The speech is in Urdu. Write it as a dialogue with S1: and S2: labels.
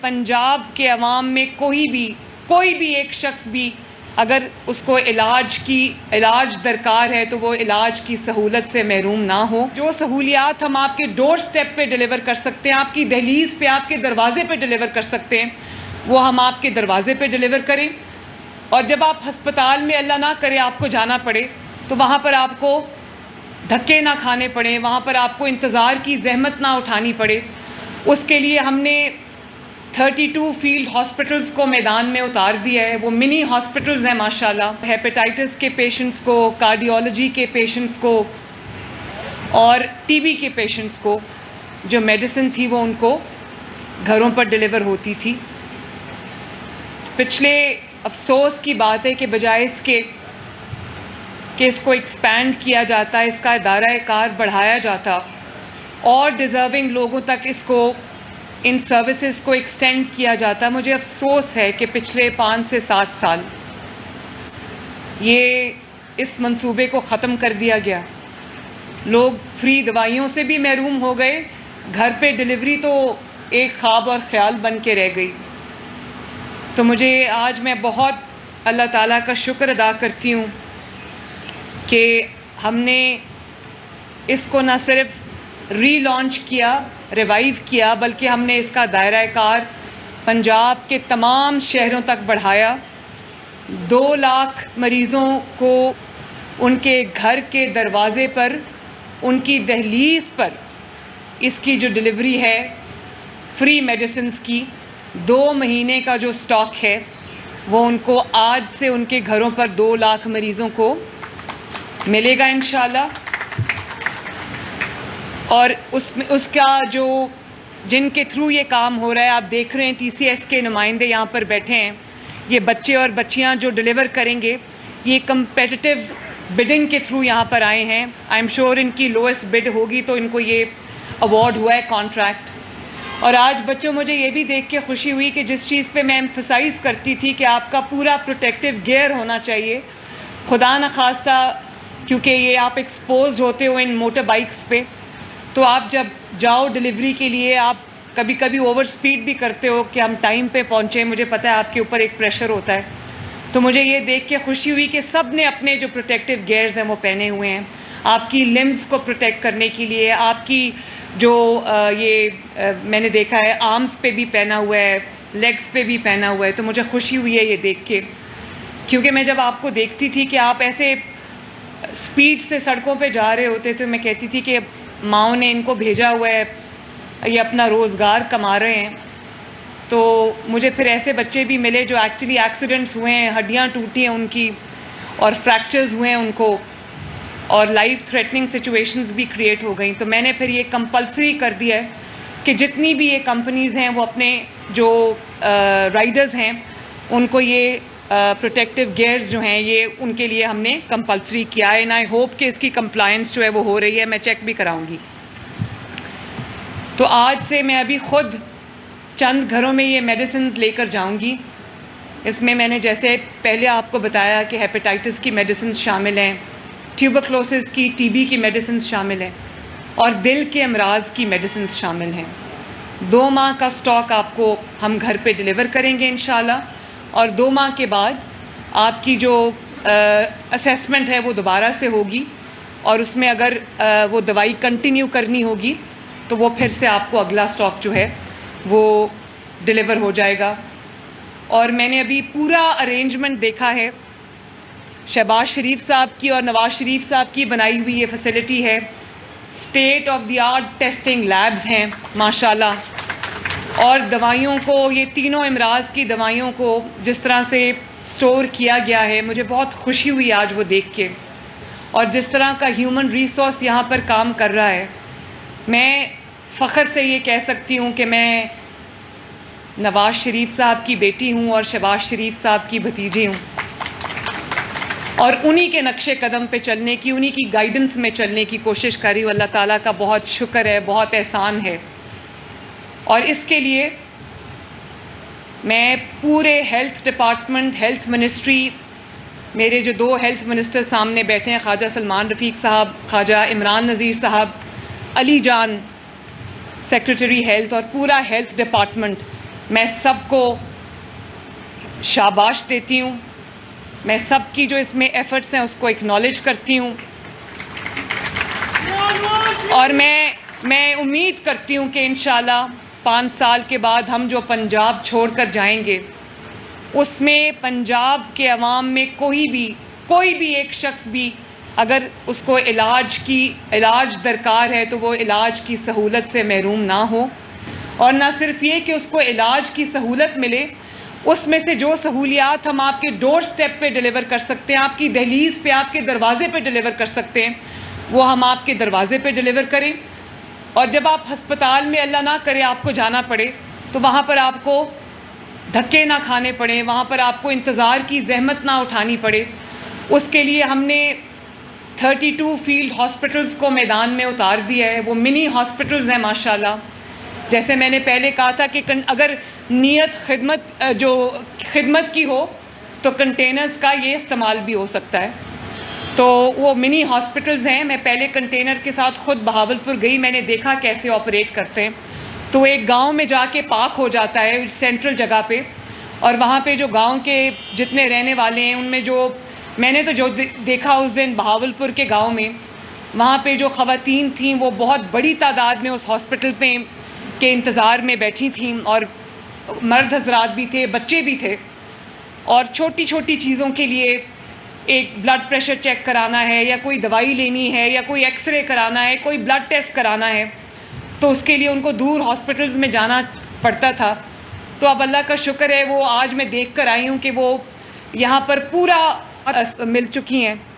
S1: پنجاب کے عوام میں کوئی بھی ایک شخص بھی اگر اس کو علاج درکار ہے تو وہ علاج کی سہولت سے محروم نہ ہو۔ جو سہولیات ہم آپ کے ڈور سٹیپ پہ ڈیلیور کر سکتے ہیں، آپ کی دہلیز پہ، آپ کے دروازے پہ ڈیلیور کر سکتے ہیں، وہ ہم آپ کے دروازے پہ ڈیلیور کریں۔ اور جب آپ ہسپتال میں اللہ نہ کرے آپ کو جانا پڑے تو وہاں پر آپ کو دھکے نہ کھانے پڑیں، وہاں پر آپ کو انتظار کی زحمت نہ اٹھانی پڑے۔ اس کے لیے ہم نے 32 فیلڈ ہاسپٹلز کو میدان میں اتار دیا ہے۔ وہ منی ہاسپٹلز ہیں ماشاءاللہ۔ ہیپیٹائٹس کے پیشنٹس کو، کارڈیولوجی کے پیشنٹس کو اور ٹی بی کے پیشنٹس کو جو میڈیسن تھی وہ ان کو گھروں پر ڈیلیور ہوتی تھی۔ پچھلے افسوس کی بات ہے کہ بجائے اس کے کہ اس کو ایکسپینڈ کیا جاتا، اس کا دائرہ کار بڑھایا جاتا اور ڈیزرونگ لوگوں تک ان سروسز کو ایکسٹینڈ کیا جاتا، مجھے افسوس ہے کہ پچھلے 5 سے 7 سال یہ اس منصوبے کو ختم کر دیا گیا۔ لوگ فری دوائیوں سے بھی محروم ہو گئے، گھر پہ ڈیلیوری تو ایک خواب اور خیال بن کے رہ گئی۔ تو آج میں بہت اللہ تعالیٰ کا شکر ادا کرتی ہوں کہ ہم نے اس کو نہ صرف ری لانچ کیا، ریوائیو کیا، بلکہ ہم نے اس کا دائرہ کار پنجاب کے تمام شہروں تک بڑھایا۔ 2 لاکھ مریضوں کو ان کے گھر کے دروازے پر، ان کی دہلیز پر اس کی جو ڈیلیوری ہے فری میڈیسنز کی، 2 مہینے کا جو سٹاک ہے وہ ان کو آج سے ان کے گھروں پر 2 لاکھ مریضوں کو ملے گا انشاءاللہ۔ اور اس کا جن کے تھرو یہ کام ہو رہا ہے، آپ دیکھ رہے ہیں ٹی سی ایس کے نمائندے یہاں پر بیٹھے ہیں۔ یہ بچے اور بچیاں جو ڈیلیور کریں گے یہ کمپیٹیٹیو بڈنگ کے تھرو یہاں پر آئے ہیں۔ آئی ایم شیور ان کی لوئسٹ بڈ ہوگی تو ان کو یہ ایوارڈ ہوا ہے، کانٹریکٹ۔ اور آج بچوں مجھے یہ بھی دیکھ کے خوشی ہوئی کہ جس چیز پہ میں ایمفسائز کرتی تھی کہ آپ کا پورا پروٹیکٹیو گیئر ہونا چاہیے، خدا نخواستہ کیونکہ یہ آپ ایکسپوزڈ ہوتے ہو ان موٹر بائکس پہ، تو آپ جب جاؤ ڈیلیوری کے لیے آپ کبھی اوور سپیڈ بھی کرتے ہو کہ ہم ٹائم پہ پہنچیں۔ مجھے پتہ ہے آپ کے اوپر ایک پریشر ہوتا ہے، تو مجھے یہ دیکھ کے خوشی ہوئی کہ سب نے اپنے جو پروٹیکٹیو گیئرز ہیں وہ پہنے ہوئے ہیں، آپ کی لمبس کو پروٹیکٹ کرنے کے لیے، آپ کی جو میں نے دیکھا ہے آرمز پہ بھی پہنا ہوا ہے، لیگز پہ بھی پہنا ہوا ہے۔ تو مجھے خوشی ہوئی ہے یہ دیکھ کے، کیونکہ میں جب آپ کو دیکھتی تھی کہ آپ ایسے سپیڈ سے سڑکوں پہ جا رہے ہوتے تو میں کہتی تھی کہ ماؤں نے ان کو بھیجا ہوا ہے، یہ اپنا روزگار کما رہے ہیں۔ تو مجھے پھر ایسے بچے بھی ملے جو ایکچولی ایکسیڈنٹس ہوئے ہیں، ہڈیاں ٹوٹی ہیں ان کی اور فریکچرز ہوئے ہیں ان کو، اور لائف تھریٹننگ سچویشنز بھی کریٹ ہو گئیں۔ تو میں نے پھر یہ کمپلسری کر دیا ہے کہ جتنی بھی یہ کمپنیز ہیں وہ اپنے جو رائڈرز ہیں ان کو یہ پروٹیکٹیو گیئرز جو ہیں یہ ان کے لیے ہم نے کمپلسری کیا ہے۔ اینڈ آئی ہوپ کہ اس کی کمپلائنس جو ہے وہ ہو رہی ہے، میں چیک بھی کراؤں گی۔ تو آج سے میں ابھی خود چند گھروں میں یہ میڈیسنز لے کر جاؤں گی۔ اس میں نے جیسے پہلے آپ کو بتایا کہ ہیپیٹائٹس کی میڈیسنز شامل ہیں، ٹیوبرکلوسس کی، ٹی بی کی میڈیسنز شامل ہیں اور دل کے امراض کی میڈیسنز شامل ہیں۔ 2 ماہ کا سٹاک آپ کو ہم گھر پہ ڈیلیور کریں گے انشاءاللہ، اور 2 ماہ کے بعد آپ کی جو اسیسمنٹ ہے وہ دوبارہ سے ہوگی، اور اس میں اگر وہ دوائی کنٹینیو کرنی ہوگی تو وہ پھر سے آپ کو اگلا سٹاک جو ہے وہ ڈیلیور ہو جائے گا۔ اور میں نے ابھی پورا ارینجمنٹ دیکھا ہے، شہباز شریف صاحب کی اور نواز شریف صاحب کی بنائی ہوئی یہ فیسلٹی ہے، state of the art testing labs ہیں ماشاءاللہ، اور دوائیوں کو، یہ تینوں امراض کی دوائیوں کو جس طرح سے سٹور کیا گیا ہے، مجھے بہت خوشی ہوئی آج وہ دیکھ کے، اور جس طرح کا ہیومن ریسورس یہاں پر کام کر رہا ہے۔ میں فخر سے یہ کہہ سکتی ہوں کہ میں نواز شریف صاحب کی بیٹی ہوں اور شہباز شریف صاحب کی بھتیجی ہوں، اور انہی کے نقش قدم پہ چلنے کی، انہی کی گائیڈنس میں چلنے کی کوشش کر رہی ہوں۔ اللہ تعالیٰ کا بہت شکر ہے، بہت احسان ہے، اور اس کے لیے میں پورے ہیلتھ ڈپارٹمنٹ، ہیلتھ منسٹری، میرے جو 2 ہیلتھ منسٹر سامنے بیٹھے ہیں، خواجہ سلمان رفیق صاحب، خواجہ عمران نذیر صاحب، علی جان سیکرٹری ہیلتھ، اور پورا ہیلتھ ڈپارٹمنٹ، میں سب کو شاباش دیتی ہوں، میں سب کی جو اس میں ایفرٹس ہیں اس کو اکنالج کرتی ہوں، اور میں امید کرتی ہوں کہ انشاءاللہ 5 سال کے بعد ہم جو پنجاب چھوڑ کر جائیں گے اس میں پنجاب کے عوام میں کوئی بھی ایک شخص بھی اگر اس کو علاج درکار ہے تو وہ علاج کی سہولت سے محروم نہ ہو، اور نہ صرف یہ کہ اس کو علاج کی سہولت ملے، اس میں سے جو سہولیات ہم آپ کے ڈور سٹیپ پہ ڈیلیور کر سکتے ہیں، آپ کی دہلیز پہ، آپ کے دروازے پہ ڈیلیور کر سکتے ہیں، وہ ہم آپ کے دروازے پہ ڈیلیور کریں۔ اور جب آپ ہسپتال میں اللہ نہ کرے آپ کو جانا پڑے تو وہاں پر آپ کو دھکے نہ کھانے پڑیں، وہاں پر آپ کو انتظار کی زحمت نہ اٹھانی پڑے، اس کے لیے ہم نے 32 فیلڈ ہاسپٹلز کو میدان میں اتار دیا ہے۔ وہ منی ہاسپٹلز ہیں ماشاءاللہ۔ جیسے میں نے پہلے کہا تھا کہ اگر نیت خدمت کی ہو تو کنٹینرز کا یہ استعمال بھی ہو سکتا ہے، تو وہ منی ہاسپٹلز ہیں۔ میں پہلے کنٹینر کے ساتھ خود بہاولپور گئی، میں نے دیکھا کیسے آپریٹ کرتے ہیں، تو ایک گاؤں میں جا کے پاک ہو جاتا ہے سینٹرل جگہ پہ، اور وہاں پہ جو گاؤں کے جتنے رہنے والے ہیں ان میں جو میں نے تو جو دیکھا اس دن بہاولپور کے گاؤں میں، وہاں پہ جو خواتین تھیں وہ بہت بڑی تعداد میں اس ہاسپٹل پہ کے انتظار میں بیٹھی تھیں، اور مرد حضرات بھی تھے، بچے بھی تھے، اور چھوٹی چھوٹی چیزوں کے لیے ایک بلڈ پریشر چیک کرانا ہے، یا کوئی دوائی لینی ہے، یا کوئی ایکس رے کرانا ہے، کوئی بلڈ ٹیسٹ کرانا ہے، تو اس کے لیے ان کو دور ہاسپٹلز میں جانا پڑتا تھا۔ تو اب اللہ کا شکر ہے وہ آج میں دیکھ کر آئی ہوں کہ وہ یہاں پر پورا مل چکی ہیں۔